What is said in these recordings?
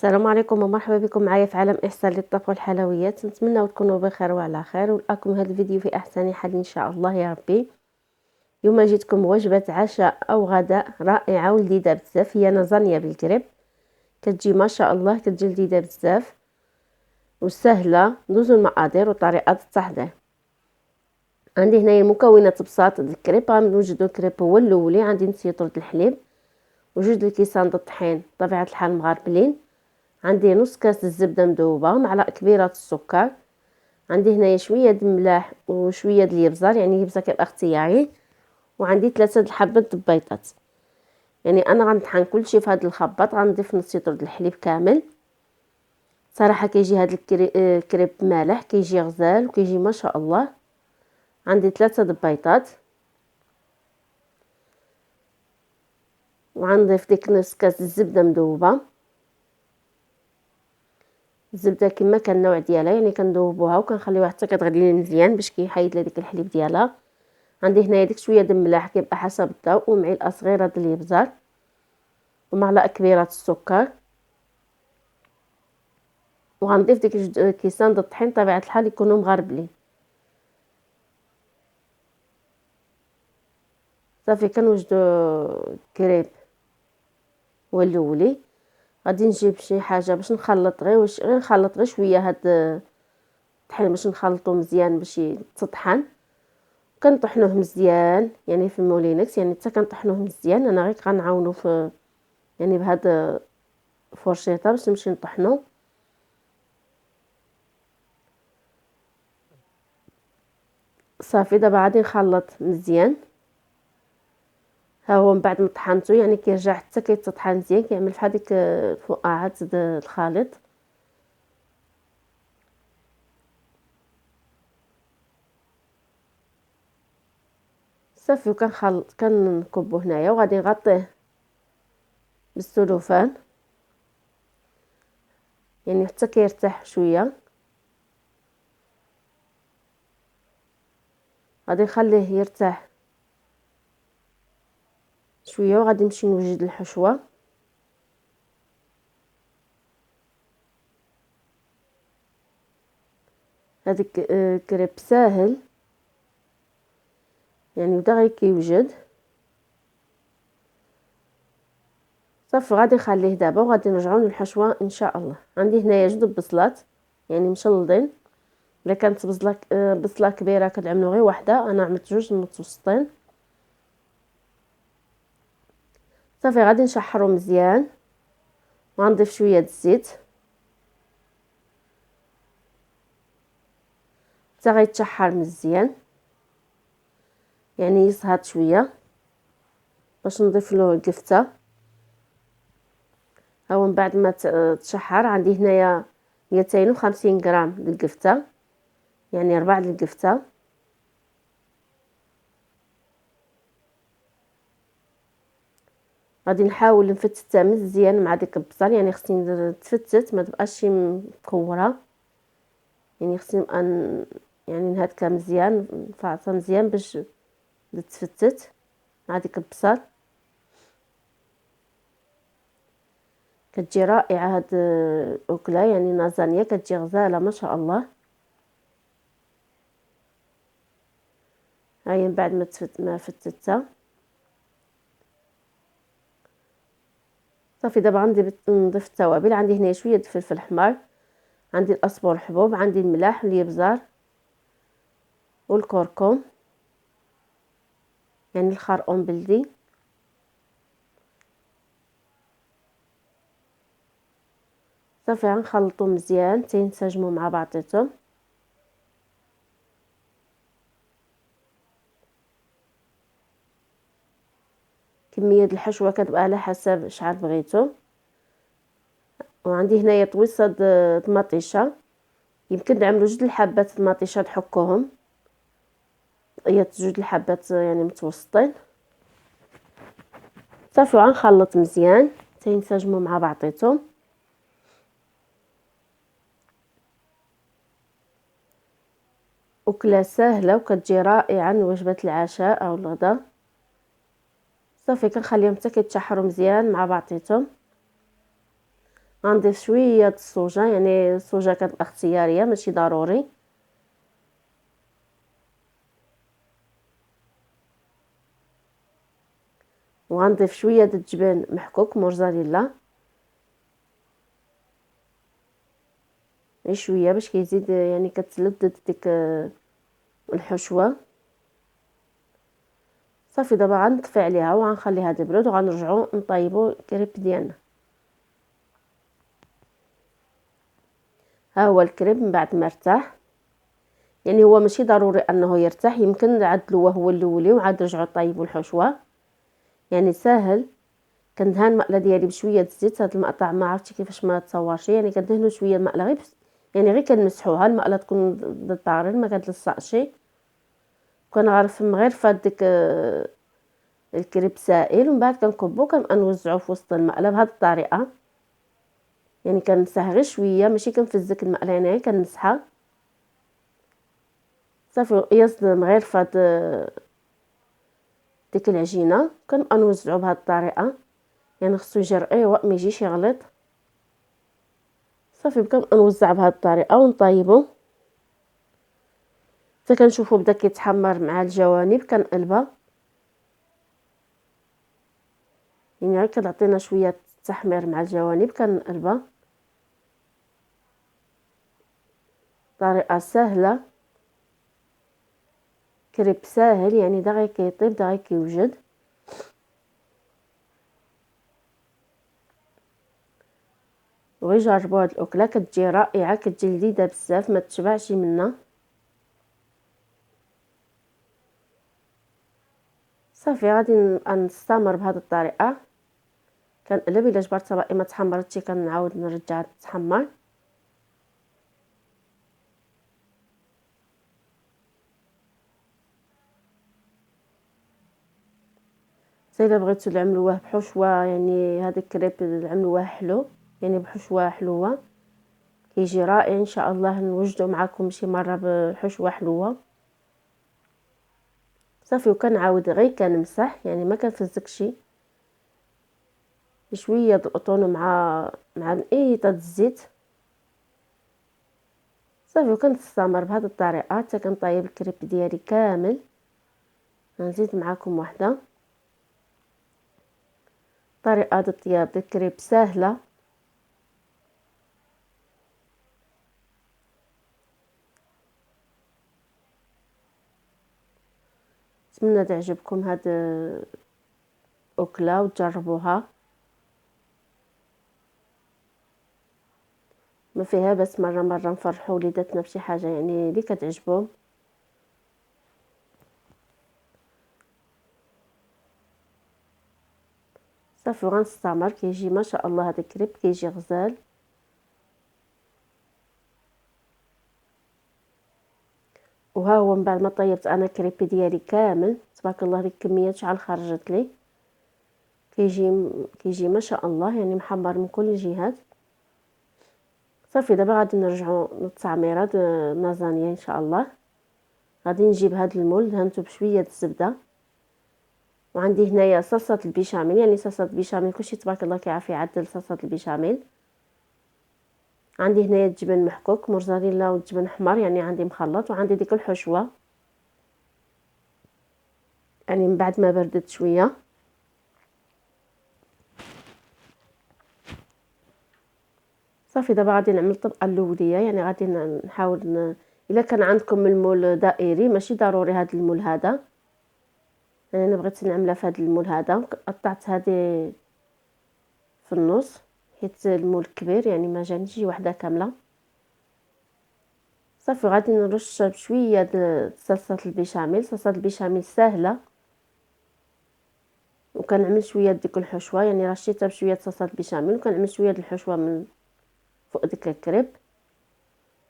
السلام عليكم ومرحبا بكم معايا في عالم احسان للطبخ والحلويات. نتمنى تكونوا بخير وعلى خير ولقاكم هذا الفيديو في احسن حال ان شاء الله يا ربي. اليوم جيتكم وجبه عشاء او غداء رائعه ولذيذه بزاف، هي لازانيا بالكريب. كتجي ما شاء الله كتجي لذيذه بزاف وسهله. ندوزو المقادير وطريقه التحضير. عندي هنايا المكونات بساط الكريب. غنوجدو الكريب هو الاولي. عندي نص لتر الحليب وجوج الكيسان د الطحين بطبيعه الحال مغربلين. عندي نص كاس الزبده مذوبه، معلقه كبيره السكر. عندي هنايا شويه د الملح وشويه د الابزار، يعني الابزار كيبقى اختياري. وعندي 3 د الحبات البيضات. يعني انا غنطحن كلشي في هذا الخباط. غنضيف نص لتر د الحليب كامل. صراحه كيجي هذا الكريب مالح، كيجي غزال وكيجي ما شاء الله. عندي 3 د البيضات وغنضيف ديك نص كاس الزبده مذوبه. الزبده كما كان النوع ديالها، يعني كنذوبوها وكنخليوها حتى كتغلي مزيان باش كيحيد لها ديك الحليب ديالها. عندي هنايا ديك شويه د الملح كيبقى حسب الذوق، ومعلقه صغيره د الابزار ومعلقه كبيره السكر. وغنضيف ديك جوج كيسان د الطحين طبيعه الحال يكونوا مغربلين. صافي كنوجدو الكريب هو الاولي. غادي نجيب شي حاجه باش نخلط غير نخلط غير شويه هاد الطحين باش نخلطو مزيان باش يتطحن. كنطحنوه مزيان يعني في المولينكس، يعني حتى كنطحنوه مزيان. انا غير غنعاونو في يعني بهاد فرشيطه باش نمشي نطحنو. صافي دابا غادي نخلط مزيان. ها هو من بعد ما طحنته يعني كيرجع حتى كيتطحن مزيان، كيعمل بحال ديك الفقاعات د الخليط. صافي وكنخلط كنكبو هنايا وغادي نغطيه بالسلوفان يعني حتى كيرتاح شويه. غادي نخليه يرتاح شويه وغادي نمشي نوجد الحشوه. هذيك كريب ساهل يعني بدا غير كيوجد. صافي غادي نخليه دابا وغادي نرجعو للحشوه ان شاء الله. عندي هنايا جوج بصلات يعني مشلضين. الا كانت بصله كبيره كنعملو غير وحده، انا عملت جوج متوسطين. صافي غادي نشحرو مزيان وغنضيف شويه د الزيت حتى غيتشحر مزيان، يعني يصهد شويه باش نضيف له القفته. ها هو من بعد ما تشحر عندي هنايا 250 غرام د القفته، يعني 4 د القفته. غادي نحاول نفتتها مزيان مع ديك البصل، يعني خصني تفتت ما تبقاش شي مكوره، يعني خصني نبقى يعني نهدكها مزيان نفعصها مزيان باش تفتت مع ديك البصل. كتجي رائعه هاد الاكله، يعني لازانيا كتجي غزاله ما شاء الله. هاهي من بعد ما فتتها صافي. دابا غندي نضيف التوابل. عندي هنا شويه الفلفل احمر، عندي الاصفر الحبوب، عندي الملح والابزار والكركم يعني الخرقوم بلدي. صافي غنخلطو مزيان تينسجموا مع بعضياتهم. كميه الحشوه كتبقى على حسب شحال بغيتو. وعندي هنايا طويصه د مطيشه، يمكن نعملو جوج الحبات المطيشه نحكوهم، هي جوج الحبات يعني متوسطين. صافي غنخلط مزيان تينسجموا مع بعضياتهم. أكلة سهلة وكتجي رائعة لوجبة العشاء أو الغداء. صافي كنخليهم حتى كيتشحروا مزيان مع بعضياتهم. غنضيف شويه الصوجه، يعني الصوجه كتبقى اختياريه ماشي ضروري. وغنضيف شويه د الجبن محكوك موزاريلا، غير شويه باش كيزيد يعني كتلذذ ديك الحشوه. صافي دابا غنطفي عليها وغنخليها تبرد وغنرجعو نطيبو الكريب ديالنا. ها هو الكريب من بعد ما ارتاح، يعني هو ماشي ضروري انه يرتاح، يمكن نعدلوه هو الاولي وعاد نرجعو طيبو الحشوه، يعني ساهل. كندهن المقله ديالي بشويه الزيت. هاد المقطع ما عرفتش كيفاش ما تصورش، يعني كندهنو شويه المقله غير يعني غير كنمسحوها، المقله تكون طارين ما كتلصقش. كنغرفم غير فهاد ديك الكريب سائل، ومن بعد كنكبو كنبقى نوزعو في وسط المقله بهاد الطريقه. يعني كنمسح غير شويه ماشي كنفزك المقله، يعني غير كنمسحها صافي. يصدم غير فهاد ديك العجينه كنبقى نوزعو بهاد الطريقه، يعني خصو يجي رقيق ما يجيش يغلط. صافي كنبقى نوزع بهاد الطريقه ونطيبو حتى كنشوفو بدا كيتحمر مع الجوانب كنقلبها، يعني غير كتعطينا شويه التحمير مع الجوانب كنقلبها. طريقه سهله، كريب ساهل، يعني دا غير كيطيب دا غير كيوجد. وغير جربوا هاد الاكله كتجي رائعه، كتجي لذيذه بزاف ما تشبعش منها. صافي غادي نستمر بهذه الطريقه، كنقلب الا جبرت باقي ما تحمرتش كنعاود نرجعها تتحمر. زي الا بغيتو نعملوه بحشوه، يعني هذا الكريب نعملوه حلو يعني بحشوه حلوه كيجي رائع. ان شاء الله نوجدو معكم شي مره بحشوه حلوه. صافي وكنعاود غير كنمسح، يعني ما كنفزكش شويه د القطون مع القيطه د الزيت. صافي وكنستمر بهذه الطريقه حتى كنطيب الكريب ديالي كامل. غنزيد معكم واحده. طريقه د الطياب د الكريب سهله. نتمنى تعجبكم هاد الاكله وتجربوها، ما فيها بس مره نفرحوا وليداتنا بشي حاجه يعني اللي كتعجبهم. صافي وغنستمر كيجي ما شاء الله هذا الكريب كيجي غزال. وها هو من بعد ما طيبت انا الكريب ديالي كامل تبارك الله، ديك الكميه شحال خرجت لي. كيجي ما شاء الله يعني محمر من كل الجهات. صافي دابا غادي نرجعوا للتعميره اللازانيا ان شاء الله. غادي نجيب هذا المول دهنته بشويه الزبده، وعندي هنايا صلصه البيشاميل، يعني صلصه البيشاميل كلشي تبارك الله كيعرف يعدل صلصه البيشاميل. عندي هنايا الجبن محكوك موزاريلا والجبن احمر، يعني عندي مخلط، وعندي ديك الحشوه يعني من بعد ما بردت شويه. صافي دابا غادي نعمل الطبقه الاوليه، يعني غادي نحاول الا كان عندكم المول دائري ماشي ضروري هذا المول هذا، يعني انا بغيت نعملها في هذا المول هذا. قطعت هذه في النص حيت المول كبير يعني ما جانيش شي وحده كامله. صافي غادي نرش بشويه د صلصه البيشاميل. صلصه البيشاميل سهله، وكنعمل شويه ديك الحشوه، يعني رشيتها بشويه صلصه البيشاميل وكنعمل شويه د الحشوه من فوق ديك الكريب.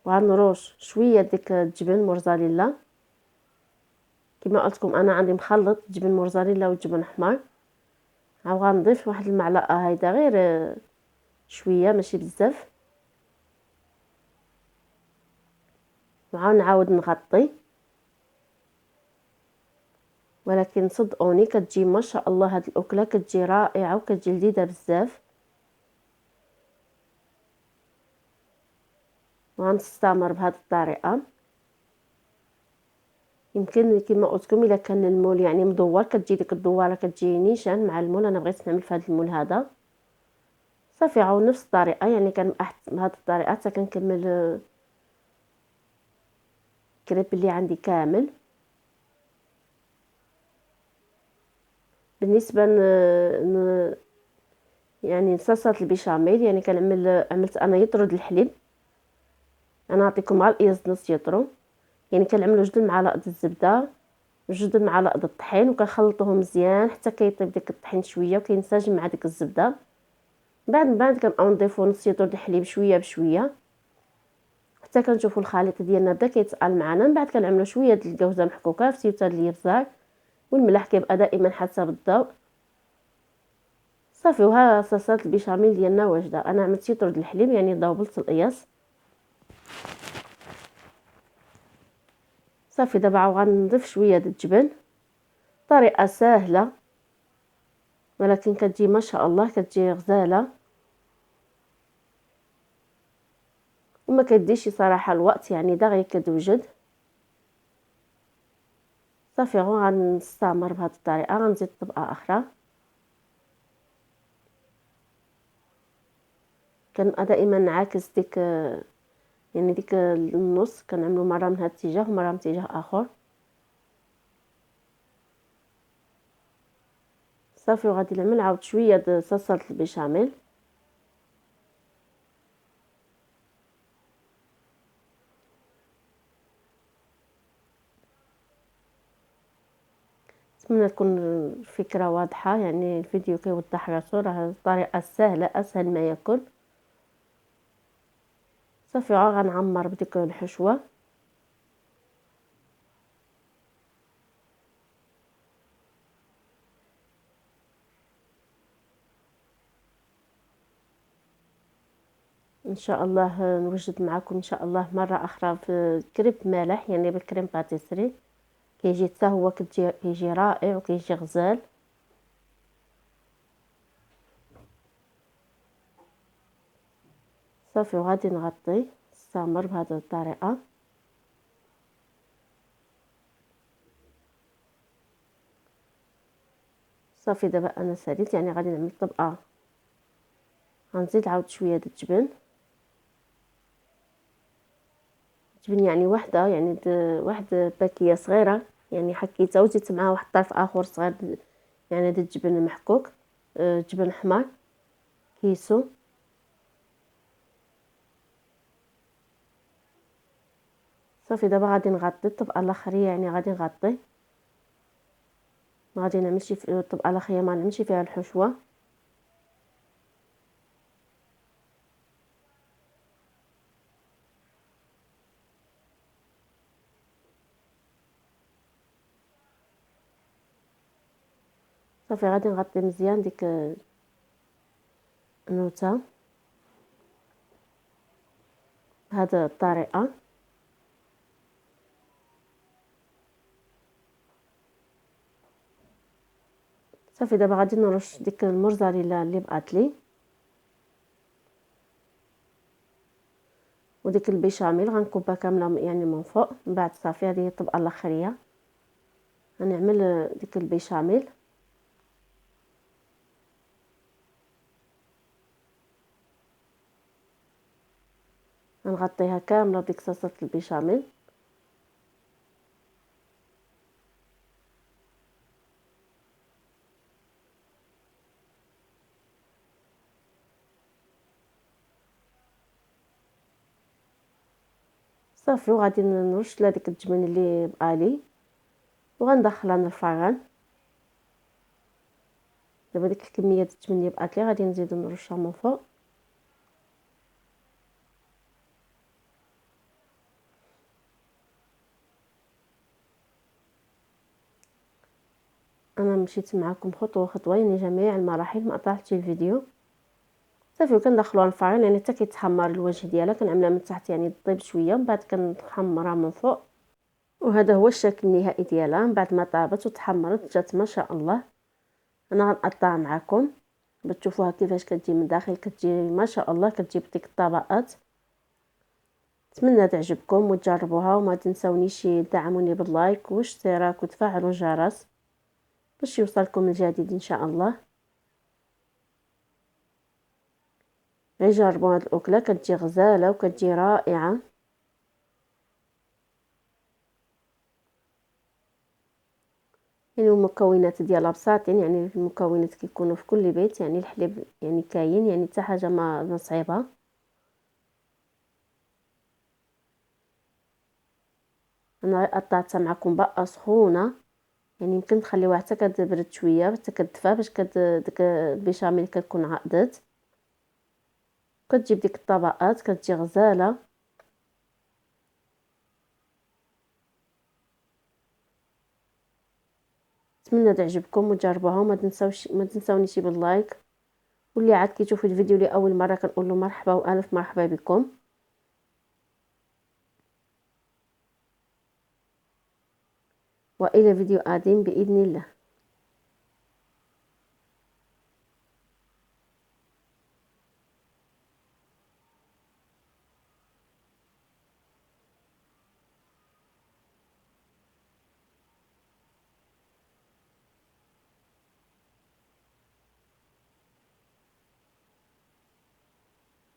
وغنروش شويه ديك الجبن موزاريلا، كما قلت لكم انا عندي مخلط جبن موزاريلا والجبن احمر. عاود غنضيف واحد المعلقه هيدا غير شويه ماشي بزاف، وعاود نعاود نغطي. ولكن صدقوني كتجي ما شاء الله هاد الاكله كتجي رائعه وكتجي لذيذه بزاف. وغنستمر بهذه الطريقه. يمكن كما قلت لكم الا كان المول يعني مدور كتجي ديك الدواره كتجي نيشان مع المول. انا بغيت نعمل في هذا المول هذا صافي. عاود نفس الطريقه يعني بهذه الطريقه حتى كنكمل الكريب اللي عندي كامل. بالنسبه يعني صلصه البيشاميل يعني عملت انا يطرد الحليب. انا نعطيكم غير القياس نص يطرو. يعني كنعملو 2 معالق الزبده 2 معالق الطحين وكنخلطوهم مزيان حتى كيطيب ديك الطحين شويه وكينسجم مع ديك الزبده. من بعد كنبقاو نضيفو نص يطرو د الحليب شويه بشويه حتى كنشوفوا الخليط ديالنا بدا كيتقال معنا. من بعد كنعملو شويه د الجوزه محكوكه في سيوته اليرزاع والملح كيبقى دائما حسب الذوق. صافي وها صلصه البيشاميل ديالنا واجده. انا عملت يطرو د الحليب يعني ضوبلت القياس. صافي دابا عاود غنضيف شويه د الجبن. طريقه سهله ولكن كتجي ما شاء الله كتجي غزاله وما كديش صراحه الوقت يعني دغيا كتوجد. صافي غنستمر بهذه الطريقه. غنزيد طبقه اخرى. كنبقى دائما نعاكس ديك يعني ديك النص كنعملو مره من هذا الاتجاه ومره من اتجاه اخر. صافي وغادي نعمل عاود شويه د صلصه البيشاميل. نتمنى تكون الفكره واضحه يعني الفيديو كيوضح راسو. راه الطريقه سهله اسهل ما يكون. صافي غنعمر بديك الحشوه. ان شاء الله نوجد معكم ان شاء الله مره اخرى في كريب مالح يعني بالكريم باتيسري. كيجي حتى هو كيجي رائع وكيجي غزال. صافي وغادي نغطي نستمر بهذه الطريقه. صافي دابا انا ساليت يعني غادي نعمل طبقه. غنزيد عاود شويه د الجبن. جبن يعني وحده يعني واحد باكيه صغيره يعني حكيتها وزدت معها واحد الطرف اخر صغير يعني د الجبن المحكوك جبن حمار كيسو. صافي دابا غادي نغطي الطبقه الاخريه يعني غادي نغطي. ما غادي نعملش في الطبقه الاخريه ما نعملش فيها الحشوه. صافي غادي نغطي مزيان ديك النوته بهذه الطريقه. صافي دابا غادي نرش ديك الموزاريلا اللي بقات لي وديك البيشاميل غنكبها كامله يعني من فوق. من بعد صافي هذه هي الطبقه الاخريه. غنعمل ديك البيشاميل. غنغطيها كامله بديك صلصه البيشاميل. صافي وغادي نرش لها ديك الجبن اللي بقالي وغندخلها للفران. دابا ديك الكميه د الجبن اللي بقات لي غادي نزيد نرشها من فوق. انا مشيت معكم خطوه خطوه يعني جميع المراحل ما قطعتش الفيديو. صافي وكندخلوها للفران يعني حتى كيتحمر الوجه ديالها. كنعملها من تحت يعني طيب شويه ومن بعد كنحمرها من فوق. وهذا هو الشكل النهائي ديالها من بعد ما طابت وتحمرت جات ما شاء الله. انا غنقطعها معكم باش تشوفوها كيفاش كتجي من الداخل. كتجي ما شاء الله كتجي بديك الطبقات. نتمنى تعجبكم وتجربوها، وما تنسونيش تدعموني باللايك واشتراك وتفعلوا الجرس باش يوصلكم الجديد ان شاء الله. غير جربوا هاد الاكله، كتجي غزاله وكتجي رائعه. يعني المكونات ديالها بساطين، يعني المكونات كيكونوا في كل بيت، يعني الحليب يعني كاين، يعني حتى حاجه ما صعيبه. انا قطعتها معكم بقى سخونه، يعني يمكن تخليوها حتى كتبرد شويه حتى كتدفى باش ديك البيشاميل كتكون عقدت. كتجيب ديك الطبقات كتجي غزاله. نتمنى تعجبكم وتجربوها، ما تنسونيش باللايك. واللي عاد كيشوف الفيديو لاول مره كنقول له مرحبا والف مرحبا بكم. والى فيديو قادم باذن الله.